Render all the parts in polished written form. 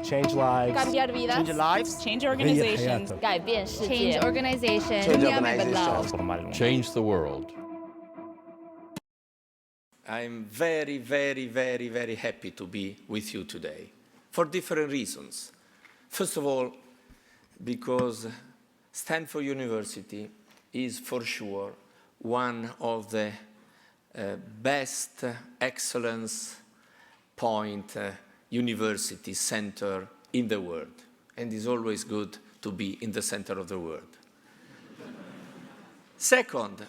Change lives. Cambiar vidas. Change lives. Change organizations. حياته. 改变世界。 Change organization. Change organization. Change the world. I'm very, very, very, very happy to be with you today for different reasons. First of all, because Stanford University is for sure one of the best excellence point university center in the world, and it's always good to be in the center of the world. Second,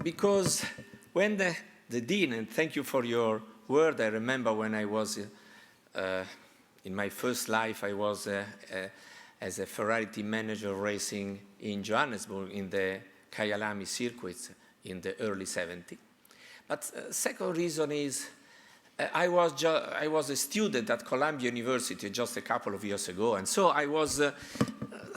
because when the dean, and thank you for your word, I remember when I was in my first life, I was as a Ferrari team manager racing in Johannesburg in the Kyalami circuits in the early 70s. But second reason is I was a student at Columbia University just a couple of years ago, and so I was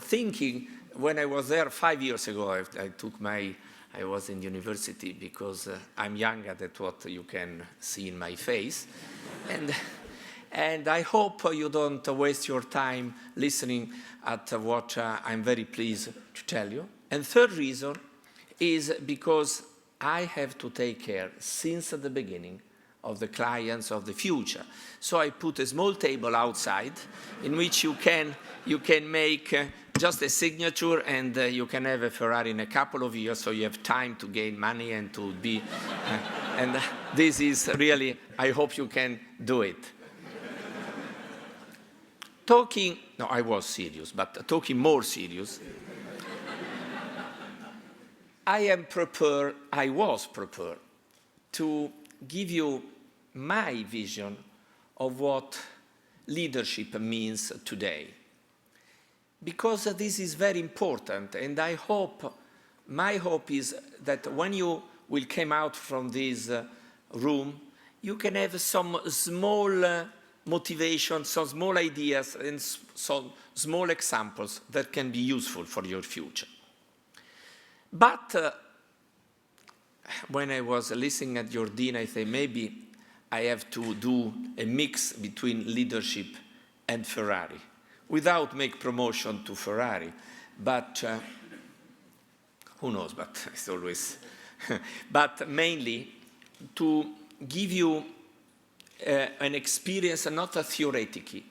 thinking when I was there 5 years ago, I was in university because I'm younger than what you can see in my face. And I hope you don't waste your time listening at what I'm very pleased to tell you. And third reason is because I have to take care since the beginning of the clients of the future. So I put a small table outside in which you can make just a signature, and you can have a Ferrari in a couple of years, so you have time to gain money and to be, and this is really, I hope you can do it. No, I was serious, but talking more serious, I was prepared to give you my vision of what leadership means today. Because this is very important, and my hope is that when you will come out from this room, you can have some small motivation, some small ideas, and some small examples that can be useful for your future. But when I was listening at your dean, I say maybe I have to do a mix between leadership and Ferrari, without make promotion to Ferrari, but who knows, but it's always, but mainly to give you an experience, not theoretically,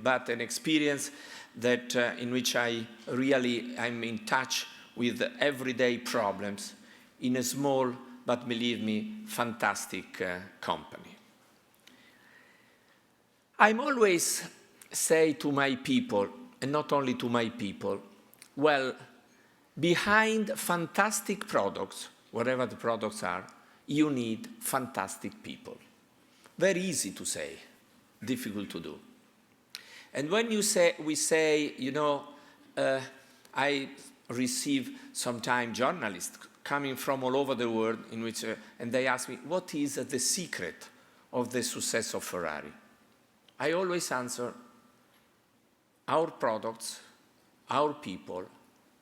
but an experience that in which I'm in touch with everyday problems in a small, but believe me, fantastic company. I'm always say to my people, and not only to my people, well, behind fantastic products, whatever the products are, you need fantastic people. Very easy to say, difficult to do. And when we say, you know, I receive sometimes journalists coming from all over the world in which, and they ask me, what is the secret of the success of Ferrari? I always answer, our products, our people,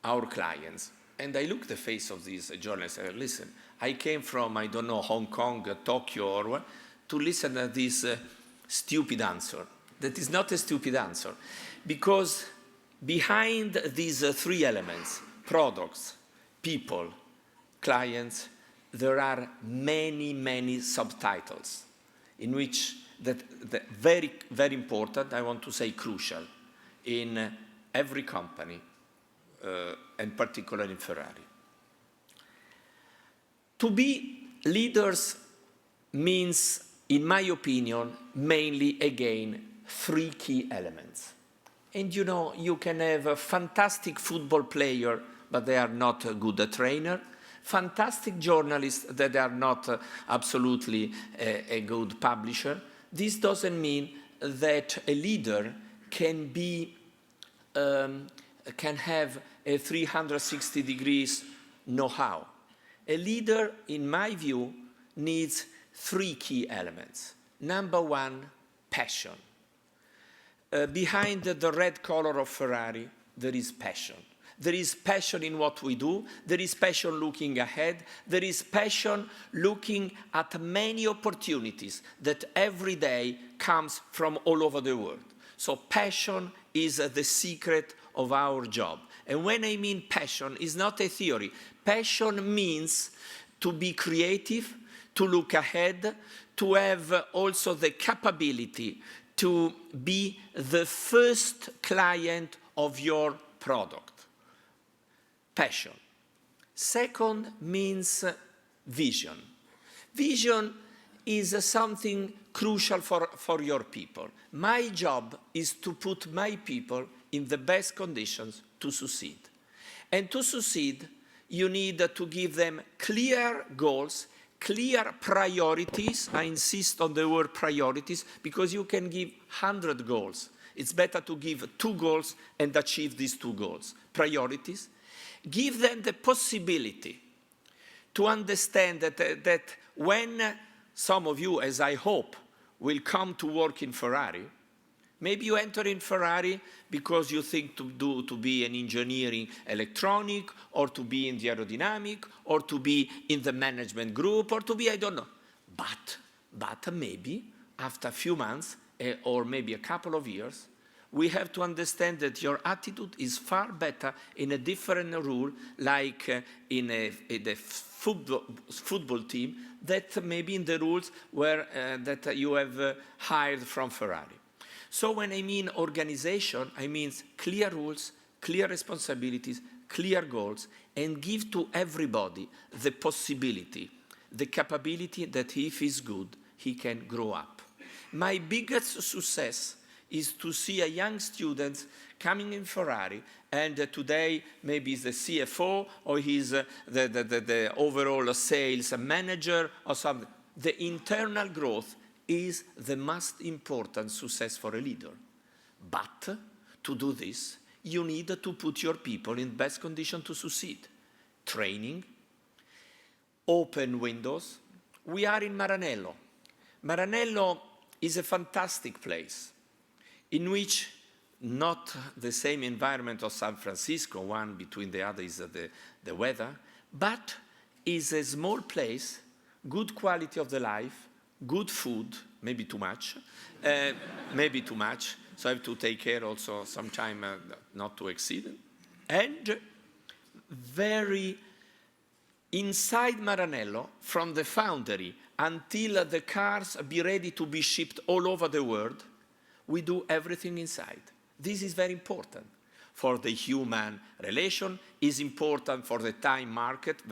our clients. And I look the face of these journalists and I listen, I came from, I don't know, Hong Kong, Tokyo, or to listen to this stupid answer. That is not a stupid answer. Because behind these three elements, products, people, clients, there are many, many subtitles in which that very, very important, I want to say crucial, in every company, and particularly in Ferrari. To be leaders means, in my opinion, mainly, again, three key elements. And you know, you can have a fantastic football player, but they are not a good trainer, fantastic journalists that are not absolutely a good publisher. This doesn't mean that a leader can have a 360 degrees know-how. A leader, in my view, needs three key elements. Number one, passion. Behind the red color of Ferrari, there is passion. There is passion in what we do. There is passion looking ahead. There is passion looking at many opportunities that every day comes from all over the world. So passion is the secret of our job. And when I mean passion, it's not a theory. Passion means to be creative, to look ahead, to have also the capability to be the first client of your product. Passion. Second means vision. Vision is something crucial for your people. My job is to put my people in the best conditions to succeed. And to succeed, you need to give them clear goals, clear priorities. I insist on the word priorities because you can give 100 goals. It's better to give 2 goals and achieve these 2 goals. Priorities. Give them the possibility to understand that when some of you, as I hope, will come to work in Ferrari, maybe you enter in Ferrari because you think to be an engineering electronic, or to be in the aerodynamic, or to be in the management group, or to be, I don't know. But maybe after a few months, or maybe a couple of years, we have to understand that your attitude is far better in a different role, like in a football team, that maybe in the rules where that you have hired from Ferrari. So when I mean organization, I mean clear rules, clear responsibilities, clear goals, and give to everybody the possibility, the capability that if he's good, he can grow up. My biggest success is to see a young student coming in Ferrari, and today maybe he's the CFO, or he's the overall sales manager or something. The internal growth is the most important success for a leader. But to do this, you need to put your people in best condition to succeed. Training, open windows. We are in Maranello. Maranello is a fantastic place in which not the same environment of San Francisco, one between the other is the weather, but is a small place, good quality of the life, good food, maybe too much, so I have to take care also sometime not to exceed, and very inside Maranello, from the foundry until the cars be ready to be shipped all over the world, we do everything inside. This is very important for the human relation, is important for the time market,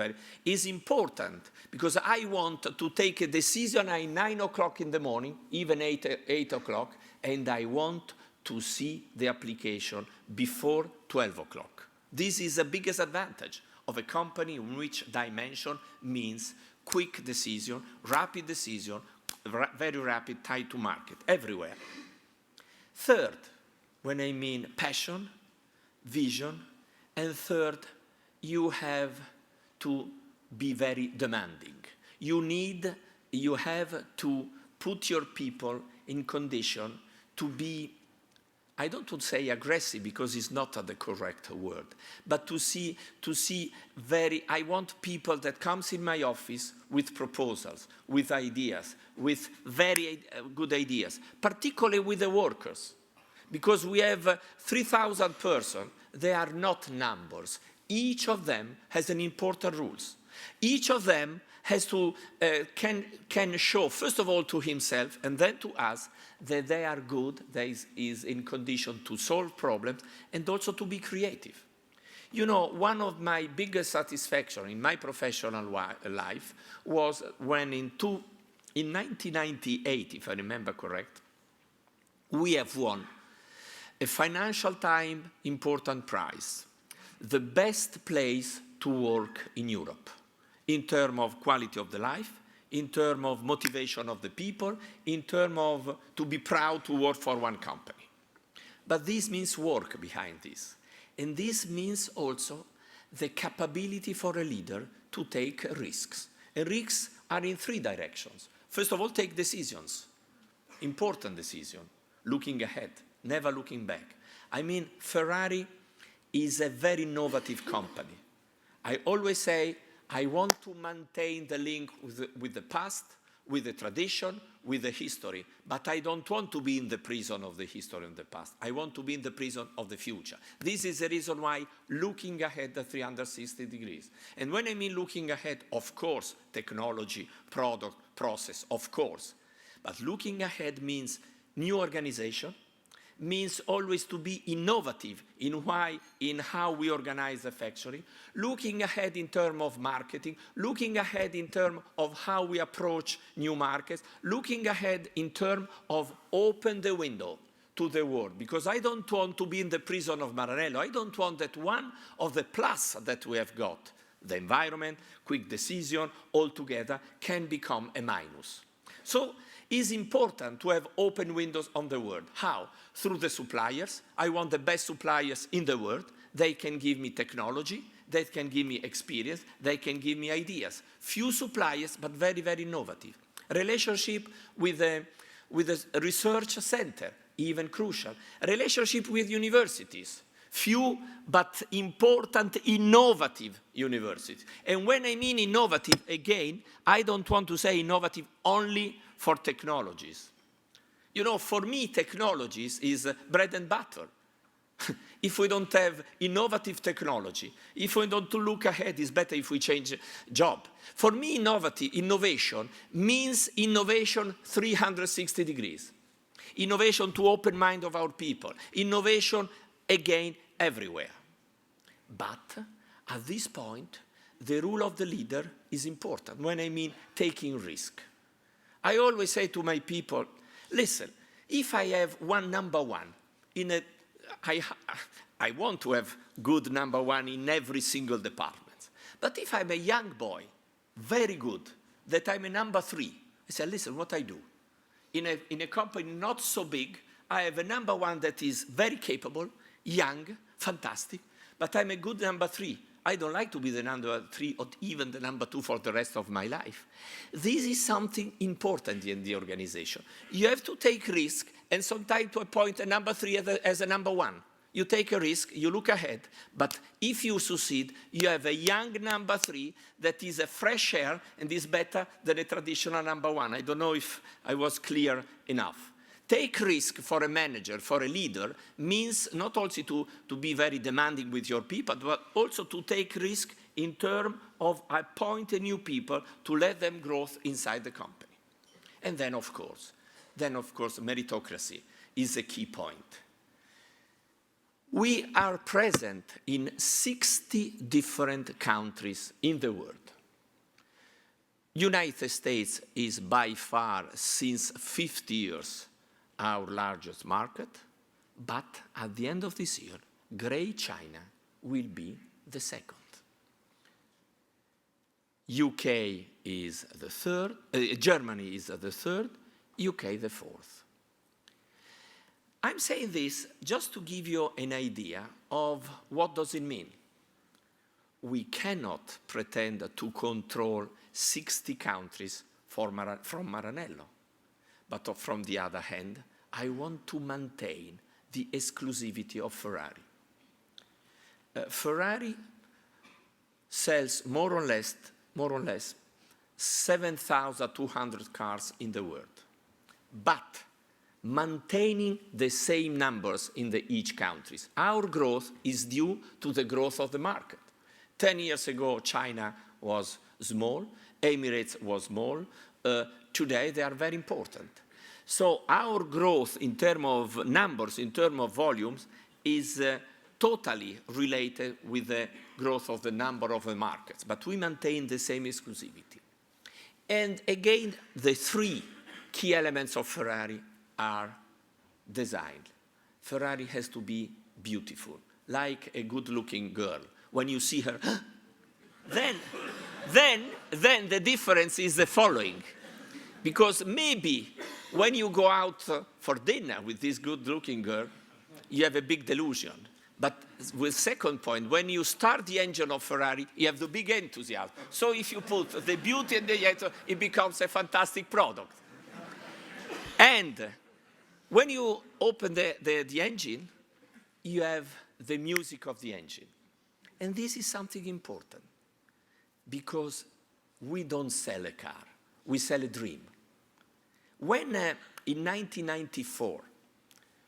is important because I want to take a decision at 9 o'clock in the morning, even 8 o'clock, and I want to see the application before 12 o'clock. This is the biggest advantage of a company in which dimension means quick decision, very rapid time to market, everywhere. Third, when I mean passion, vision, and third, you have to be very demanding. You have to put your people in condition to be, I don't want to say aggressive because it's not the correct word, but to see I want people that comes in my office with proposals, with ideas, with very good ideas, particularly with the workers. Because we have 3,000 persons, they are not numbers. Each of them has an important rules. Each of them has to, can show, first of all, to himself, and then to us, that they are good, that is in condition to solve problems, and also to be creative. You know, one of my biggest satisfaction in my professional life was when in 1998, if I remember correct, we have won a Financial Times important prize, the best place to work in Europe, in terms of quality of the life, in terms of motivation of the people, in terms of to be proud to work for one company. But this means work behind this. And this means also the capability for a leader to take risks. And risks are in 3 directions. First of all, take decisions, important decisions, looking ahead, never looking back. I mean, Ferrari is a very innovative company. I always say, I want to maintain the link with the past, with the tradition, with the history. But I don't want to be in the prison of the history of the past. I want to be in the prison of the future. This is the reason why looking ahead at 360 degrees. And when I mean looking ahead, of course, technology, product, process, of course. But looking ahead means new organization, means always to be innovative in how we organize the factory, looking ahead in terms of marketing, looking ahead in terms of how we approach new markets, looking ahead in terms of open the window to the world. Because I don't want to be in the prison of Maranello. I don't want that one of the plus that we have got, the environment, quick decision, all together, can become a minus. So it's important to have open windows on the world. How? Through the suppliers. I want the best suppliers in the world. They can give me technology. They can give me experience. They can give me ideas. Few suppliers, but very, very innovative. Relationship with a research center, even crucial. Relationship with universities. Few, but important, innovative universities. And when I mean innovative, again, I don't want to say innovative only for technologies. You know, for me, technologies is bread and butter. If we don't have innovative technology, if we don't look ahead, it's better if we change job. For me, innovation means innovation 360 degrees. Innovation to open mind of our people. Innovation, again, everywhere. But at this point, the rule of the leader is important when I mean taking risk. I always say to my people, listen, if I have one number one, I want to have good number one in every single department. But if I'm a young boy, very good, that I'm a number three, I say, listen, what I do? In a company not so big, I have a number one that is very capable, young, fantastic, but I'm a good number three. I don't like to be the number three or even the number two for the rest of my life. This is something important in the organization. You have to take risk and sometimes to appoint a number three as a number one. You take a risk, you look ahead, but if you succeed, you have a young number three that is a fresh air and is better than a traditional number one. I don't know if I was clear enough. Take risk for a manager, for a leader, means not only to be very demanding with your people, but also to take risk in terms of appointing new people to let them grow inside the company. And then, of course, meritocracy is a key point. We are present in 60 different countries in the world. United States is by far, since 50 years, our largest market, but at the end of this year, Great China will be the second. UK is the third, Germany is the third, UK the fourth. I'm saying this just to give you an idea of what does it mean. We cannot pretend to control 60 countries from Maranello. But from the other hand, I want to maintain the exclusivity of Ferrari. Ferrari sells more or less 7,200 cars in the world, but maintaining the same numbers in each country. Our growth is due to the growth of the market. 10 years ago, China was small, Emirates was small. Today, they are very important. So our growth in terms of numbers, in terms of volumes, is totally related with the growth of the number of the markets. But we maintain the same exclusivity. And again, the three key elements of Ferrari are design. Ferrari has to be beautiful, like a good-looking girl. When you see her, then the difference is the following. Because maybe when you go out for dinner with this good-looking girl, you have a big delusion. But with second point, when you start the engine of Ferrari, you have the big enthusiasm. So if you put the beauty and the yet, it becomes a fantastic product. And when you open the engine, you have the music of the engine. And this is something important, because we don't sell a car, we sell a dream. When in 1994,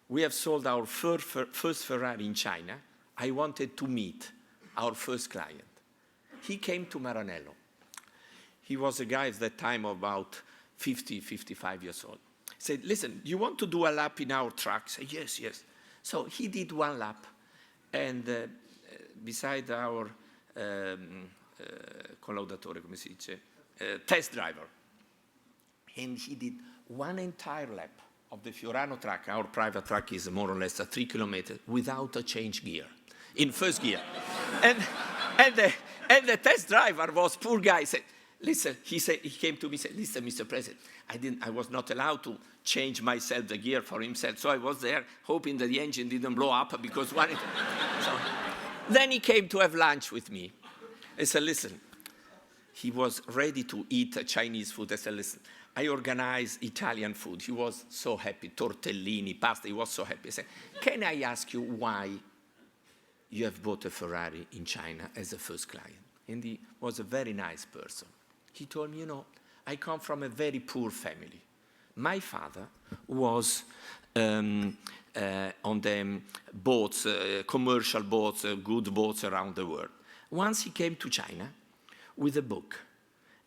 we have sold our first Ferrari in China, I wanted to meet our first client. He came to Maranello. He was a guy at that time about 50, 55 years old. He said, listen, you want to do a lap in our truck? I said, yes, yes. So he did one lap, and beside our collaudatore, come si dice, test driver. And he did one entire lap of the Fiorano truck. Our private truck is more or less 3 kilometers without a change gear, in first gear. and the test driver was poor guy. Said, listen, he came to me and said, listen, Mr. President, I was not allowed to change myself the gear for himself. So I was there hoping that the engine didn't blow up because one. So, then he came to have lunch with me. I said, listen, he was ready to eat Chinese food. I said, listen, I organize Italian food. He was so happy, tortellini, pasta, he was so happy. I said, can I ask you why you have bought a Ferrari in China as a first client? And he was a very nice person. He told me, you know, I come from a very poor family. My father was on the boats, commercial boats, good boats around the world. Once he came to China with a book.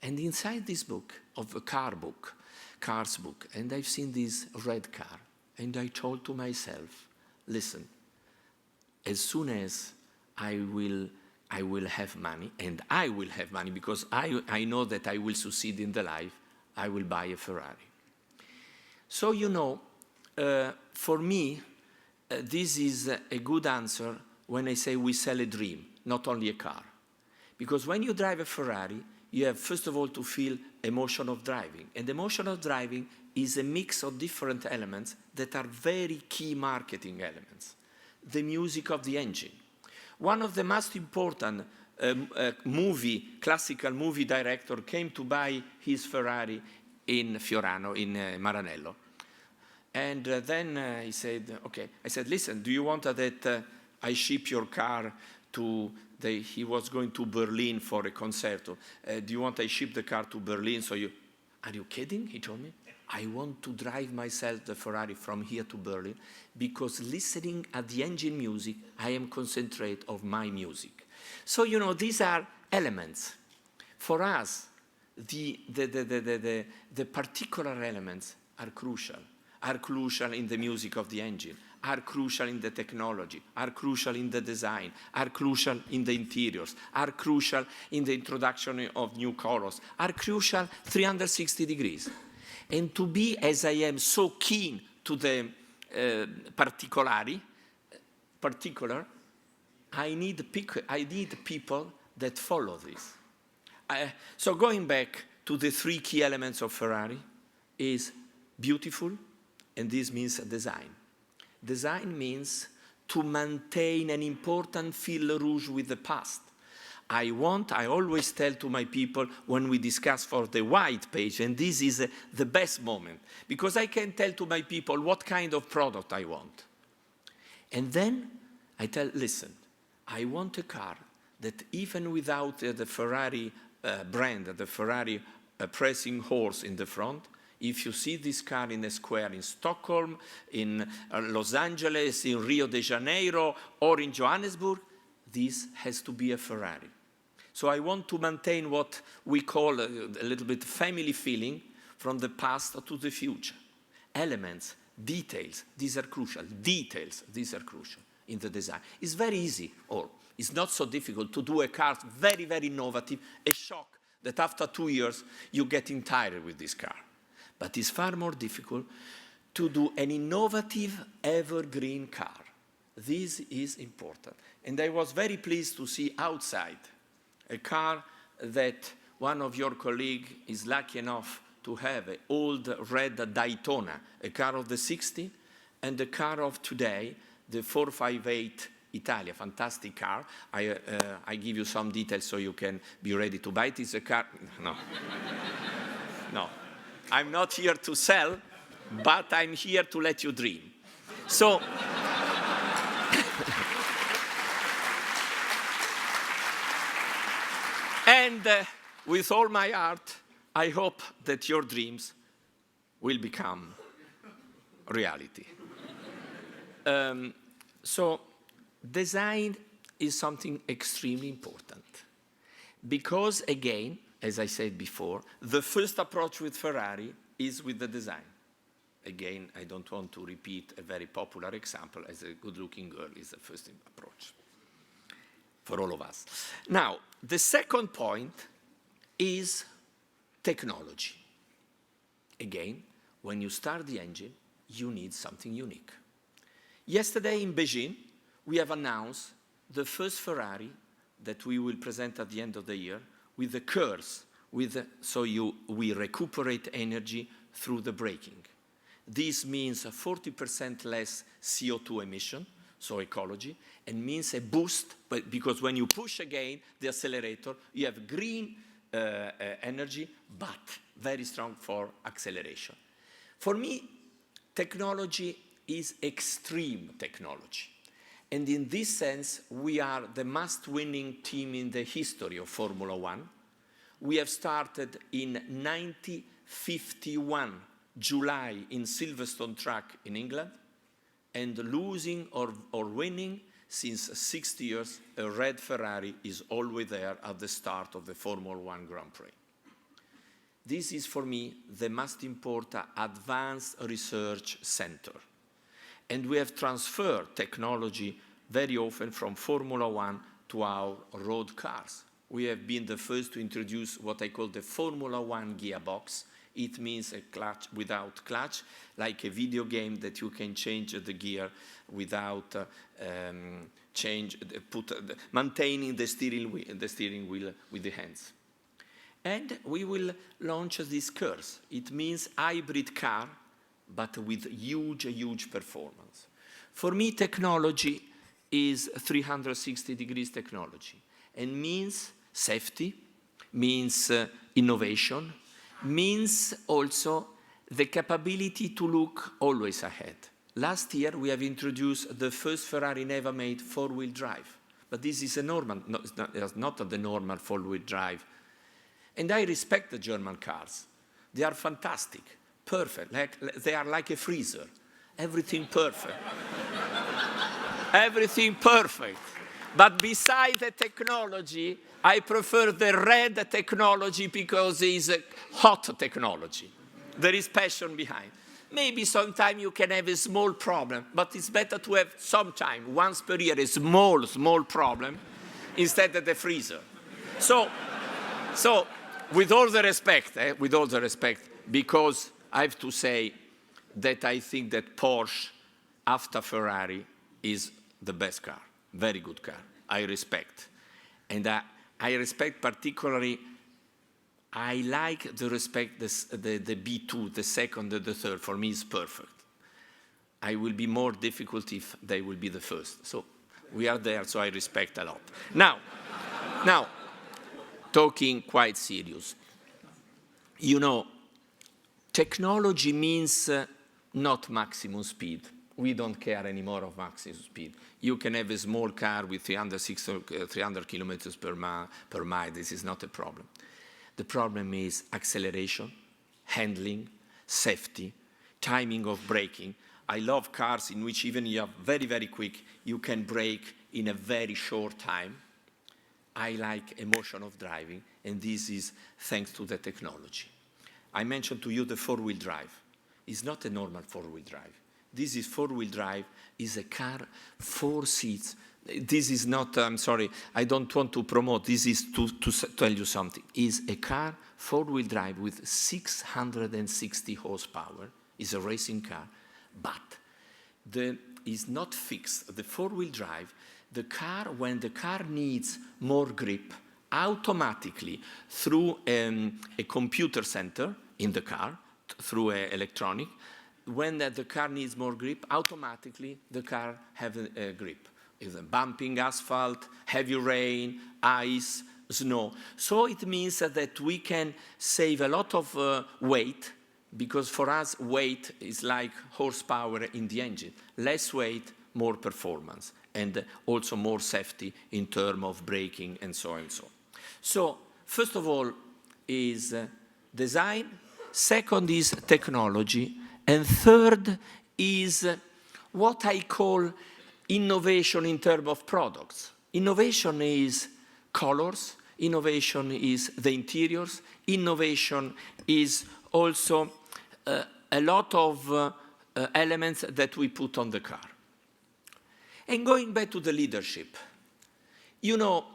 And inside this book, of a cars book, and I've seen this red car, and I told to myself, listen, as soon as I will have money, and I will have money because I know that I will succeed in the life, I will buy a Ferrari. So, you know, for me, this is a good answer when I say we sell a dream, not only a car. Because when you drive a Ferrari, you have, first of all, to feel emotion of driving. And emotion of driving is a mix of different elements that are very key marketing elements. The music of the engine. One of the most important classical movie director came to buy his Ferrari in Fiorano, in Maranello. And then he said, okay. I said, listen, do you want that I ship your car to he was going to Berlin for a concerto. Do you want I ship the car to Berlin? So are you kidding? He told me. I want to drive myself the Ferrari from here to Berlin because listening at the engine music, I am concentrate of my music. So, you know, these are elements. For us, the particular elements are crucial in the music of the engine, are crucial in the technology, are crucial in the design, are crucial in the interiors, are crucial in the introduction of new colors, are crucial 360 degrees. And to be, as I am, so keen to the particular, I need people that follow this. So going back to the 3 key elements of Ferrari is beautiful, and this means design. Design means to maintain an important fil rouge with the past. I always tell to my people when we discuss for the white page, and this is the best moment, because I can tell to my people what kind of product I want. And then I tell, listen, I want a car that even without the Ferrari brand, the Ferrari pressing horse in the front, if you see this car in a square in Stockholm, in Los Angeles, in Rio de Janeiro, or in Johannesburg, this has to be a Ferrari. So I want to maintain what we call a little bit family feeling from the past to the future. Elements, details, these are crucial. Details, these are crucial in the design. It's very easy, or it's not so difficult to do a car very, very innovative, a shock that after 2 years you're getting tired with this car. But it's far more difficult to do an innovative evergreen car. This is important. And I was very pleased to see outside a car that one of your colleagues is lucky enough to have, an old red Daytona, a car of the 60s, and the car of today, the 458 Italia, fantastic car. I give you some details so you can be ready to buy it. It's a car, no. No. I'm not here to sell, but I'm here to let you dream. So, and with all my heart, I hope that your dreams will become reality. So design is something extremely important because, again, as I said before, the first approach with Ferrari is with the design. Again, I don't want to repeat a very popular example, as a good-looking girl is the first approach for all of us. Now, the second point is technology. Again, when you start the engine, you need something unique. Yesterday in Beijing, we have announced the first Ferrari that we will present at the end of the year with the curves, so we recuperate energy through the braking. This means a 40% less CO2 emission, so ecology, and means a boost, because when you push again the accelerator, you have green energy, but very strong for acceleration. For me, technology is extreme technology. And in this sense, we are the must-winning team in the history of Formula One. We have started in 1951, July, in Silverstone track in England, and losing or winning since 60 years, a red Ferrari is always there at the start of the Formula One Grand Prix. This is, for me, the most important advanced research center. And we have transferred technology very often from Formula One to our road cars. We have been the first to introduce what I call the Formula One gearbox. It means a clutch without clutch, like a video game that you can change the gear without maintaining the steering wheel with the hands. And we will launch these curves. It means hybrid car, but with huge performance. For me, technology is 360 degrees technology, and means safety, means innovation, means also the capability to look always ahead. Last year, we have introduced the first Ferrari never made four-wheel drive, but this is a normal, it's not the normal four-wheel drive. And I respect the German cars. They are fantastic, perfect, they are like a freezer, everything perfect. Everything perfect. But beside the technology, I prefer the red technology because it's a hot technology. There is passion behind. Maybe sometime you can have a small problem, but it's better to have sometime, once per year, a small problem instead of the freezer. So with all the respect, because I have to say that I think that Porsche, after Ferrari, is the best car, very good car. I respect. And I respect particularly, I like the respect, the B2, the second and the third, for me is perfect. I will be more difficult if they will be the first. So we are there, so I respect a lot. Now, talking quite serious. You know, technology means not maximum speed. We don't care anymore of maximum speed. You can have a small car with 300 kilometers per mile. This is not a problem. The problem is acceleration, handling, safety, timing of braking. I love cars in which even you are very quick, you can brake in a very short time. I like emotion of driving, and this is thanks to the technology. I mentioned to you the four-wheel drive. It's not a normal four-wheel drive. This is four-wheel drive, is a car, 4 seats. This is not, I'm sorry, I don't want to promote, this is to tell you something. Is a car, four-wheel drive with 660 horsepower, is a racing car, but is not fixed. The four-wheel drive, the car, when the car needs more grip, automatically through a computer center in the car, through electronic, when the car needs more grip, automatically the car has a grip. It's bumping asphalt, heavy rain, ice, snow. So it means that we can save a lot of weight, because for us weight is like horsepower in the engine. Less weight, more performance, and also more safety in terms of braking and so on and so on. So first of all is design, Second is technology. And third is what I call innovation in terms of products. Innovation is colors. Innovation is the interiors. Innovation is also a lot of elements that we put on the car. And going back to the leadership, you know,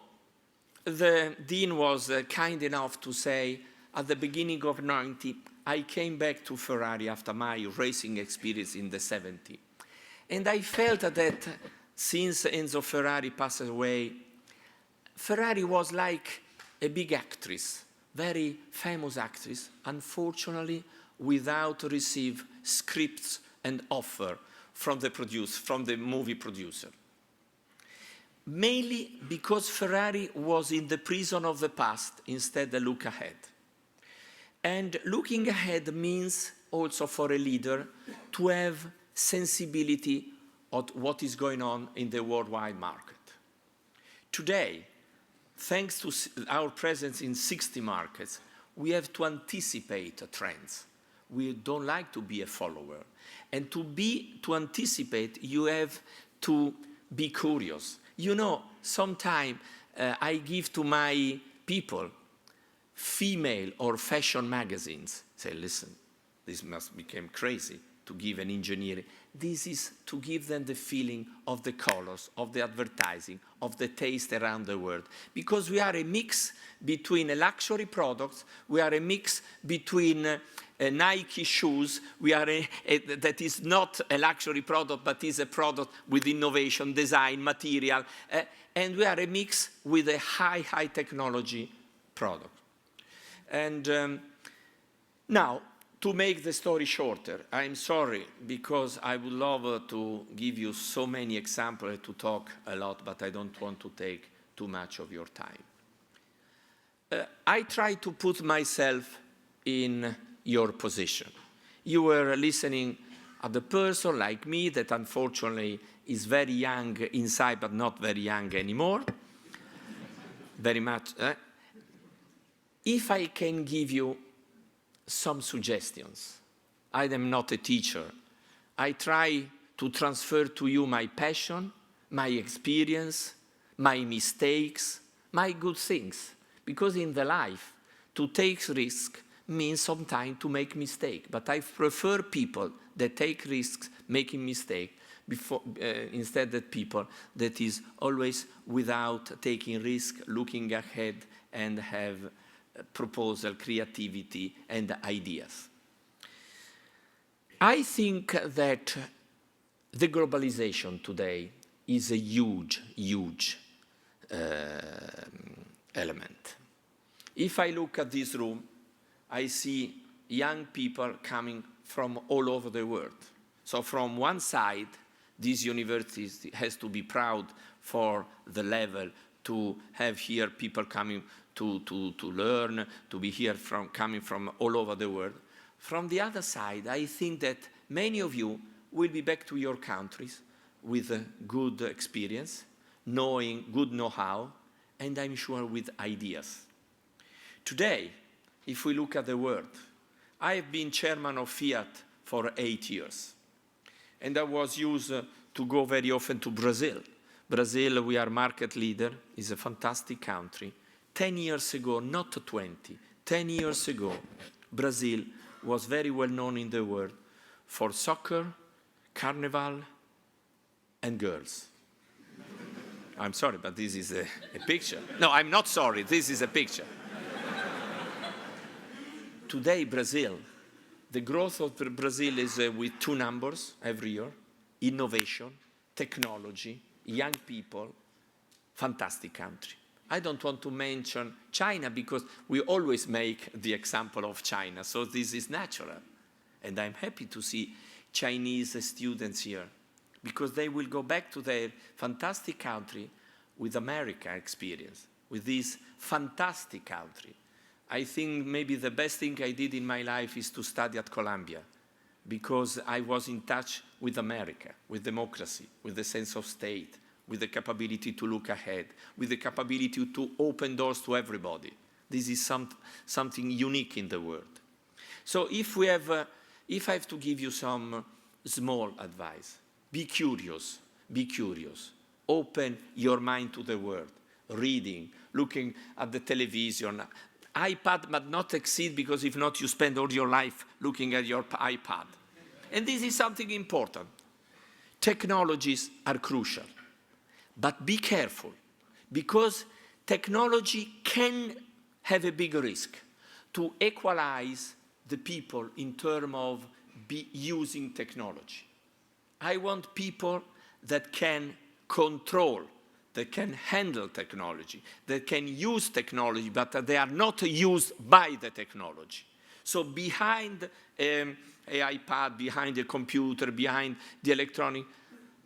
the dean was kind enough to say at the beginning of 90, I came back to Ferrari after my racing experience in the 70s. And I felt that since Enzo Ferrari passed away, Ferrari was like a big actress, very famous actress, unfortunately without receive scripts and offer from the movie producer. Mainly because Ferrari was in the prison of the past instead to look ahead. And looking ahead means also for a leader to have sensibility of what is going on in the worldwide market. Today, thanks to our presence in 60 markets, we have to anticipate trends. We don't like to be a follower. And to anticipate, you have to be curious. You know, sometimes I give to my people female or fashion magazines. Say, listen, this must become crazy to give an engineer. This is to give them the feeling of the colors, of the advertising, of the taste around the world. Because we are a mix between a luxury products, we are a mix between Nike shoes, that is not a luxury product, but is a product with innovation, design, material, and we are a mix with a high technology product. And now, to make the story shorter, I'm sorry, because I would love to give you so many examples to talk a lot, but I don't want to take too much of your time. I try to put myself in your position. You were listening at the person like me that unfortunately is very young inside, but not very young anymore. Very much. If I can give you some suggestions. I am not a teacher. I try to transfer to you my passion, my experience, my mistakes, my good things. Because in the life, to take risk means sometimes to make mistake. But I prefer people that take risks making mistake instead of people that is always without taking risk, looking ahead and have proposal, creativity, and ideas. I think that the globalization today is a huge element. If I look at this room, I see young people coming from all over the world. So from one side, this university has to be proud for the level to have here people coming to learn, to be here coming from all over the world. From the other side, I think that many of you will be back to your countries with a good experience, knowing good know-how, and I'm sure with ideas. Today, if we look at the world, I have been chairman of Fiat for 8 years, and I was used to go very often to Brazil. Brazil, we are market leader, is a fantastic country. 10 years ago, not 20, 10 years ago, Brazil was very well known in the world for soccer, carnival, and girls. I'm sorry, but this is a picture. No, I'm not sorry, this is a picture. Today, Brazil, the growth of Brazil is with 2 numbers every year: innovation, technology, young people, fantastic country. I don't want to mention China because we always make the example of China, so this is natural. And I'm happy to see Chinese students here because they will go back to their fantastic country with America experience, with this fantastic country. I think maybe the best thing I did in my life is to study at Columbia because I was in touch with America, with democracy, with the sense of state, with the capability to look ahead, with the capability to open doors to everybody. This is something unique in the world. So if I have to give you some small advice, be curious, be curious. Open your mind to the world, reading, looking at the television. iPad must not exceed, because if not, you spend all your life looking at your iPad. And this is something important. Technologies are crucial, but be careful, because technology can have a big risk to equalize the people in terms of using technology. I want people that can control, that can handle technology, that can use technology, but that they are not used by the technology. So behind an iPad, behind a computer, behind the electronic,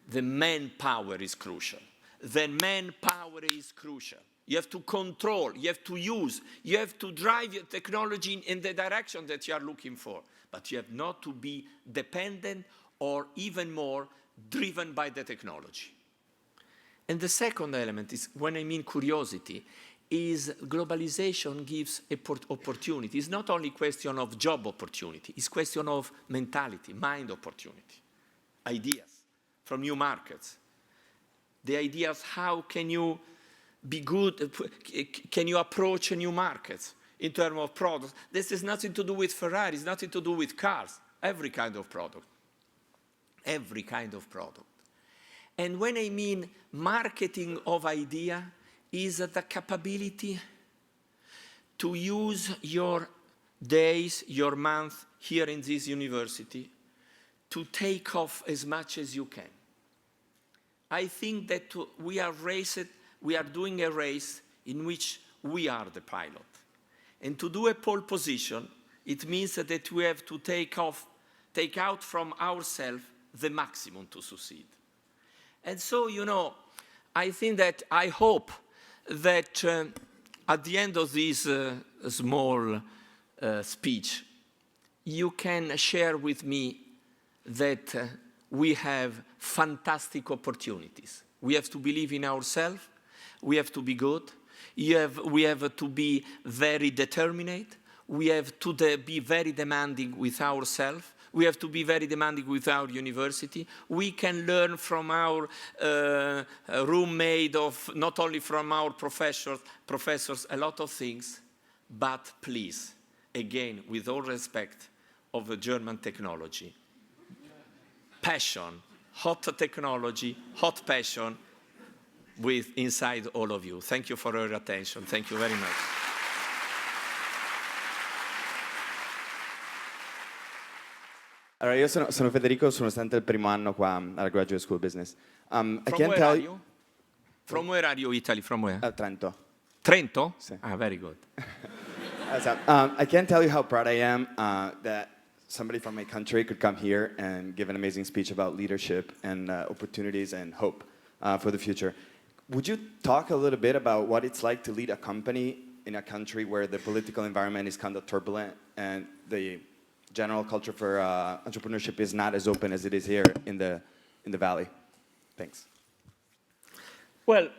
the manpower is crucial. The manpower is crucial. You have to control, you have to use, you have to drive your technology in the direction that you are looking for. But you have not to be dependent or even more driven by the technology. And the second element is, when I mean curiosity, is globalization gives opportunity. It's not only a question of job opportunity, it's a question of mentality, mind opportunity, ideas from new markets. The ideas, how can you be good, can you approach new markets in terms of products? This has nothing to do with Ferrari, it's nothing to do with cars, every kind of product. Every kind of product. And when I mean marketing of idea, is the capability to use your days, your month here in this university to take off as much as you can. I think that we are doing a race in which we are the pilot. And to do a pole position, it means that we have to take out from ourselves the maximum to succeed. And so, I hope that at the end of this small speech, you can share with me that we have fantastic opportunities. We have to believe in ourselves. We have to be good. We have to be very determined. We have to be very demanding with ourselves. We have to be very demanding with our university. We can learn from our roommate, not only from our professors, a lot of things. But please, again, with all respect of the German technology, passion, hot technology, hot passion inside all of you. Thank you for your attention. Thank you very much. Allora, io sono Federico, sono studente del primo anno qua alla Graduate School of Business. From where are you? From where are you, Italy? From where? Trento. Trento? Sì. Ah, very good. I can't tell you how proud I am that somebody from my country could come here and give an amazing speech about leadership and opportunities and hope for the future. Would you talk a little bit about what it's like to lead a company in a country where the political environment is kind of turbulent and the general culture for entrepreneurship is not as open as it is here in the Valley? Thanks. Well,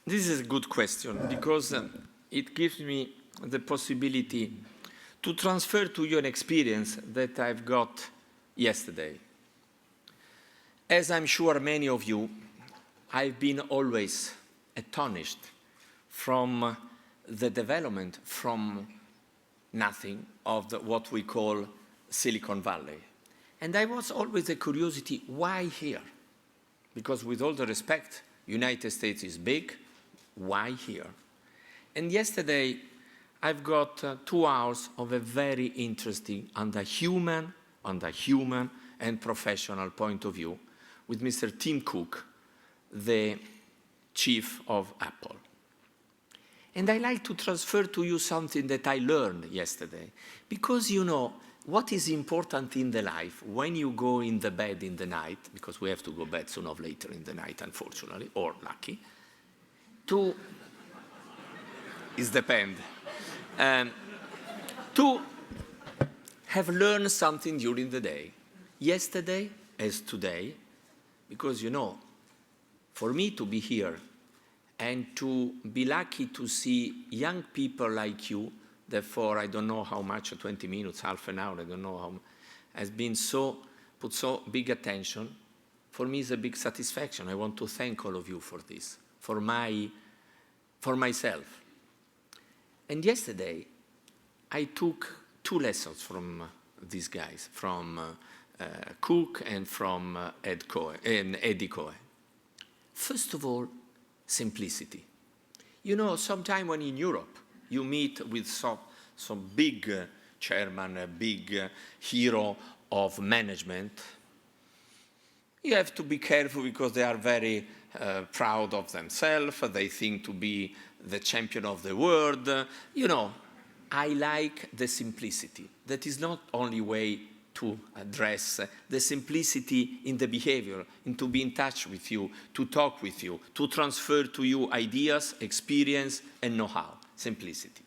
this is a good question, because it gives me the possibility to transfer to you an experience that I've got yesterday. As I'm sure many of you, I've been always astonished from the development from nothing of what we call Silicon Valley. And I was always a curiosity, why here? Because with all the respect, United States is big, why here? And yesterday, I've got 2 hours of a very interesting and a human and professional point of view with Mr. Tim Cook, the chief of Apple. And I like to transfer to you something that I learned yesterday. Because what is important in the life when you go in the bed in the night, because we have to go bed sooner or later in the night, unfortunately, or lucky, it depends. To have learned something during the day, yesterday as today, because for me to be here and to be lucky to see young people like you therefore I don't know how much, 20 minutes, half an hour, I don't know how, has been put so big attention. For me, it's a big satisfaction. I want to thank all of you for this, for myself. And yesterday, I took 2 lessons from these guys, from Cook and from Eddie Cohen. First of all, simplicity. You know, sometime when in Europe, you meet with some big chairman, a big hero of management, you have to be careful because they are very proud of themselves. They think to be the champion of the world. You know, I like the simplicity. That is not only way to address the simplicity in the behavior, and to be in touch with you, to talk with you, to transfer to you ideas, experience, and know-how. Simplicity.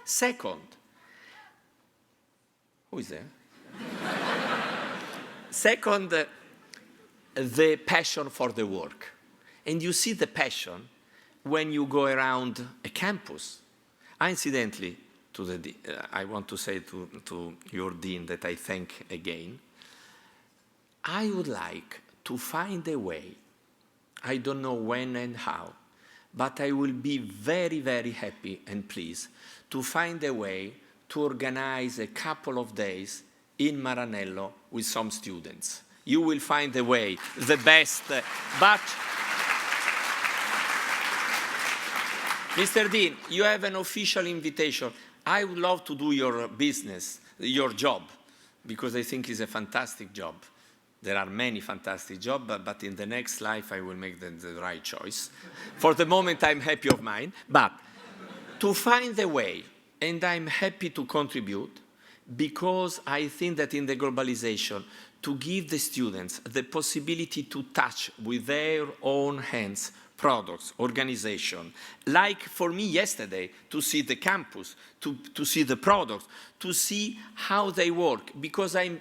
Second, who is there? Second, the passion for the work. And you see the passion when you go around a campus. Incidentally, I want to say to your dean that I thank again. I would like to find a way, I don't know when and how, but I will be very, very happy and pleased to find a way to organize a couple of days in Maranello with some students. You will find a way, the best, but Mr. Dean, you have an official invitation. I would love to do your business, your job, because I think it's a fantastic job. There are many fantastic jobs, but in the next life I will make the right choice. For the moment, I'm happy of mine. But to find a way, and I'm happy to contribute, because I think that in the globalization, to give the students the possibility to touch with their own hands products, organization. Like for me yesterday, to see the campus, to see the products, to see how they work, because I'm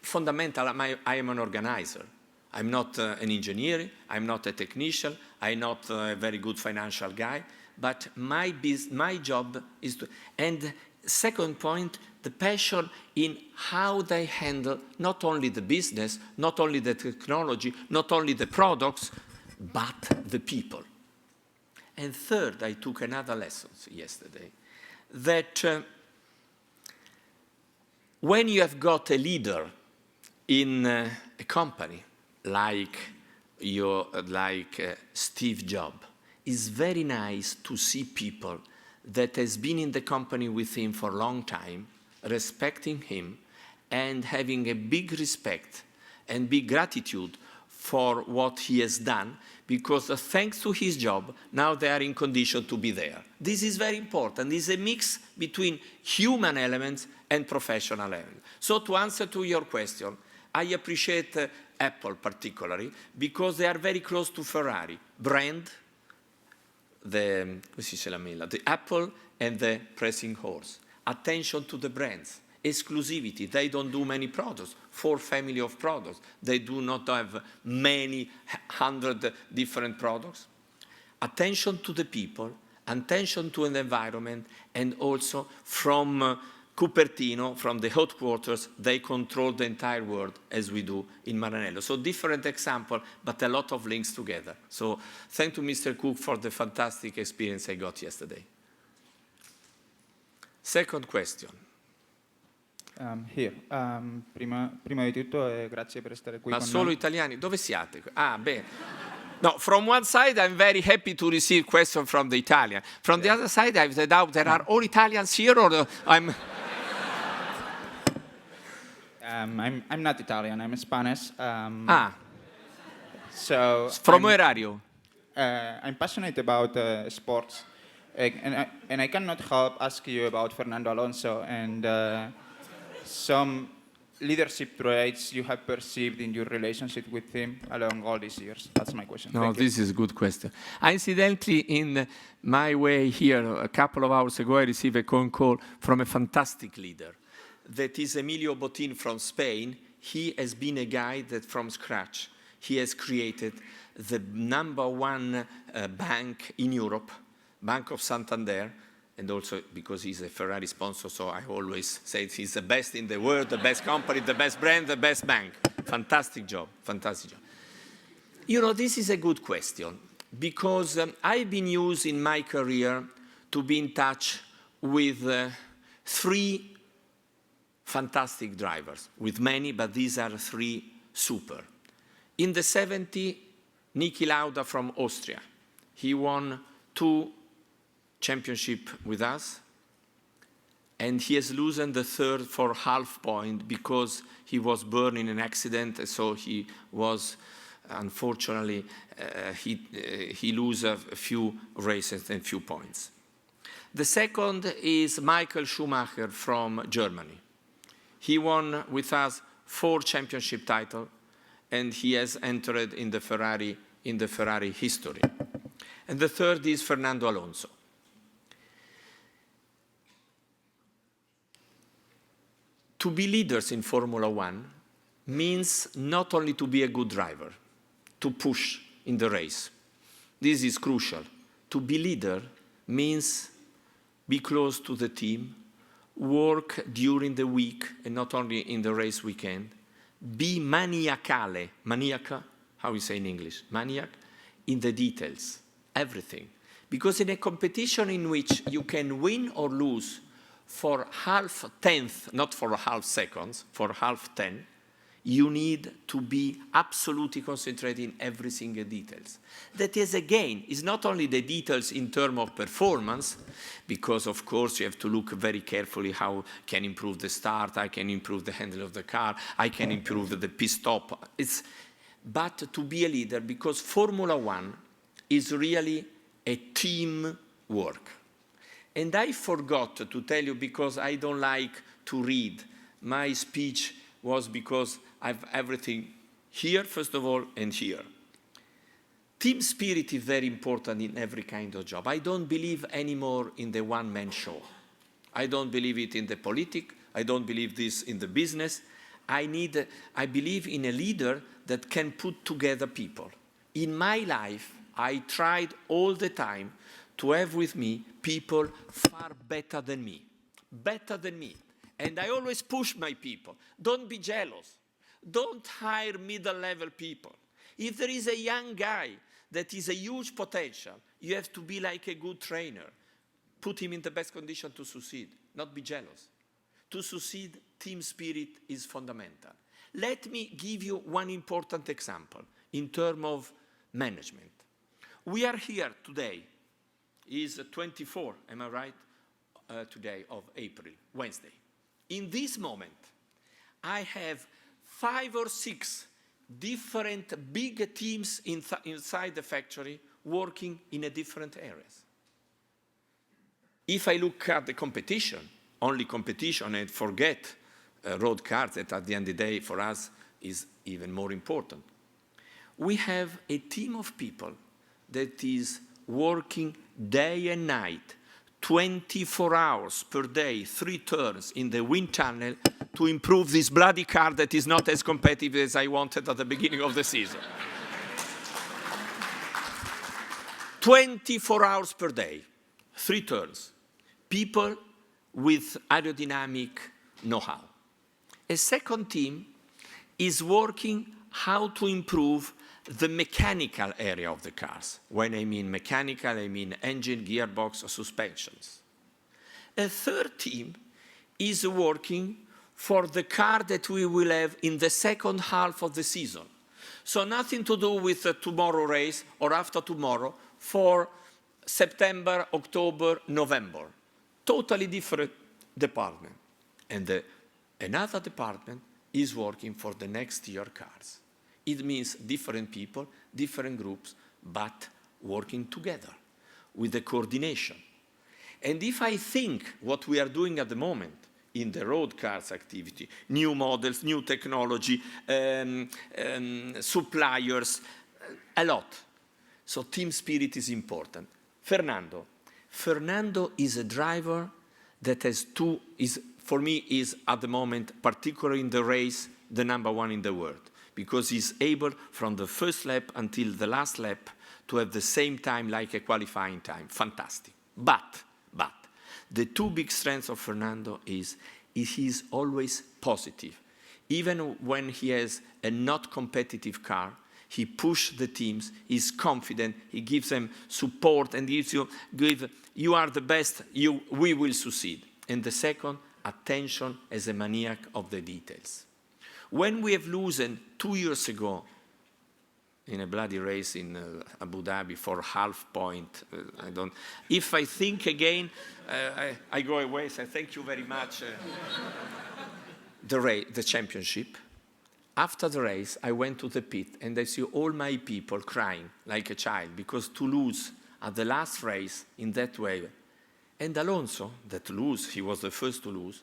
fundamental, I am an organizer. I'm not an engineer, I'm not a technician, I'm not a very good financial guy, but my job is to, and second point, the passion in how they handle not only the business, not only the technology, not only the products, but the people. And third, I took another lesson yesterday, that when you have got a leader in a company like Steve Jobs, it's very nice to see people that has been in the company with him for a long time, respecting him, and having a big respect and big gratitude for what he has done, because thanks to his job, now they are in condition to be there. This is very important. It's a mix between human elements and professional elements. So to answer to your question, I appreciate Apple particularly, because they are very close to Ferrari. Brand, the Apple and the pressing horse. Attention to the brands. Exclusivity. They don't do many products. 4 family of products. They do not have many 100 different products. Attention to the people, attention to the environment, and also from Cupertino, from the headquarters, they control the entire world as we do in Maranello. So different example, but a lot of links together. So thank to Mr. Cook for the fantastic experience I got yesterday. Second question. Prima di tutto, grazie per stare qui Ma con solo noi. italiani? Dove siate? Ah, bene. No, from one side I'm very happy to receive questions from the Italian. From the other side I have the doubt there are all Italians here, or I'm not Italian, I'm Spanish. So from where are you? I'm passionate about sports, and I cannot help ask you about Fernando Alonso and some leadership traits you have perceived in your relationship with him along all these years. That's my question. No, Thank you. this is a good question. Incidentally, in my way here, a couple of hours ago, I received a phone call from a fantastic leader. That is Emilio Botín from Spain. He has been a guy that from scratch, he has created the #1 bank in Europe, Bank of Santander, and also because he's a Ferrari sponsor, so I always say he's the best in the world, the best company, the best brand, the best bank. Fantastic job, fantastic job. You know, this is a good question, because I've been used in my career to be in touch with 3 fantastic drivers, with many, but these are 3 super. In the 70s, Niki Lauda from Austria. He won 2 championships with us, and he has lost the third for half point because he was burned in an accident, so he was, unfortunately, he lose a few races and few points. The second is Michael Schumacher from Germany. He won with us 4 championship titles, and he has entered in the Ferrari history. And the third is Fernando Alonso. To be leaders in Formula One means not only to be a good driver, to push in the race. This is crucial. To be leader means be close to the team, work during the week and not only in the race weekend, be maniacale, maniaca, how you say in English, maniac, in the details, everything. Because in a competition in which you can win or lose for half tenth, not for half seconds, for half 10, you need to be absolutely concentrated in every single details. That is, again, is not only the details in terms of performance, because of course you have to look very carefully how can improve the start, I can improve the handle of the car, I can improve the pit stop. But to be a leader, because Formula One is really a team work. And I forgot to tell you, because I don't like to read, my speech was because I have everything here, first of all, and here. Team spirit is very important in every kind of job. I don't believe anymore in the one-man show. I don't believe it in the politics. I don't believe this in the business. I believe in a leader that can put together people. In my life, I tried all the time to have with me people far better than me. Better than me. And I always push my people. Don't be jealous. Don't hire middle-level people. If there is a young guy that is a huge potential, you have to be like a good trainer. Put him in the best condition to succeed, not be jealous. To succeed, team spirit is fundamental. Let me give you one important example in terms of management. We are here today. Is 24, am I right? Today of April, Wednesday. In this moment, I have 5 or 6 different big teams inside the factory working in a different areas. If I look at the competition, only competition, and forget road cars that at the end of the day for us is even more important. We have a team of people that is working day and night, 24 hours per day, 3 turns in the wind tunnel to improve this bloody car that is not as competitive as I wanted at the beginning of the season. 24 hours per day, 3 turns. People with aerodynamic know-how. A second team is working how to improve the mechanical area of the cars. When I mean mechanical, I mean engine, gearbox, or suspensions. A third team is working for the car that we will have in the second half of the season. So nothing to do with the tomorrow race or after tomorrow, for September, October, November. Totally different department. And another department is working for the next year cars. It means different people, different groups, but working together with the coordination. And if I think what we are doing at the moment in the road cars activity, new models, new technology, suppliers, a lot. So team spirit is important. Fernando is a driver that has for me, is at the moment, particularly in the race, the #1 in the world. Because he's able, from the first lap until the last lap, to have the same time like a qualifying time. Fantastic. But, The two big strengths of Fernando is he's always positive. Even when he has a not competitive car, he pushes the teams, he's confident, he gives them support and gives you are the best, we will succeed. And the second, attention as a maniac of the details. When we have lost 2 years ago in a bloody race in Abu Dhabi for half point, if I think again, I go away, say thank you very much. The championship. After the race, I went to the pit and I see all my people crying like a child because to lose at the last race in that way. And Alonso, he was the first to lose,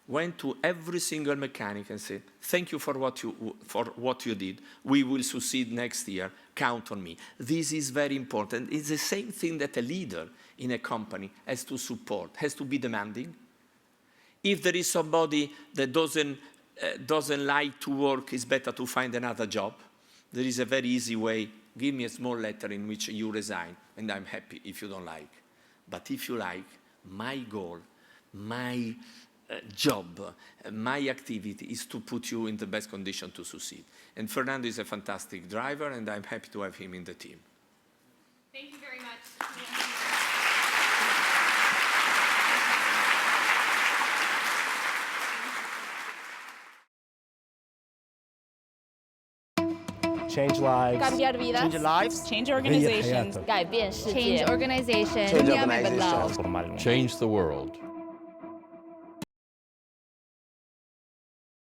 went to every single mechanic and said, thank you for what you did. We will succeed next year. Count on me. This is very important. It's the same thing that a leader in a company has to support, has to be demanding. If there is somebody that doesn't like to work, it's better to find another job. There is a very easy way. Give me a small letter in which you resign, and I'm happy if you don't like. But if you like, my goal, my job, my activity is to put you in the best condition to succeed. And Fernando is a fantastic driver, and I'm happy to have him in the team. Thank you very much. Change lives. Cambiar vidas. Change lives. Change organizations. حياته. 改变世界 Change organization. Transformar el mundo. Change the world.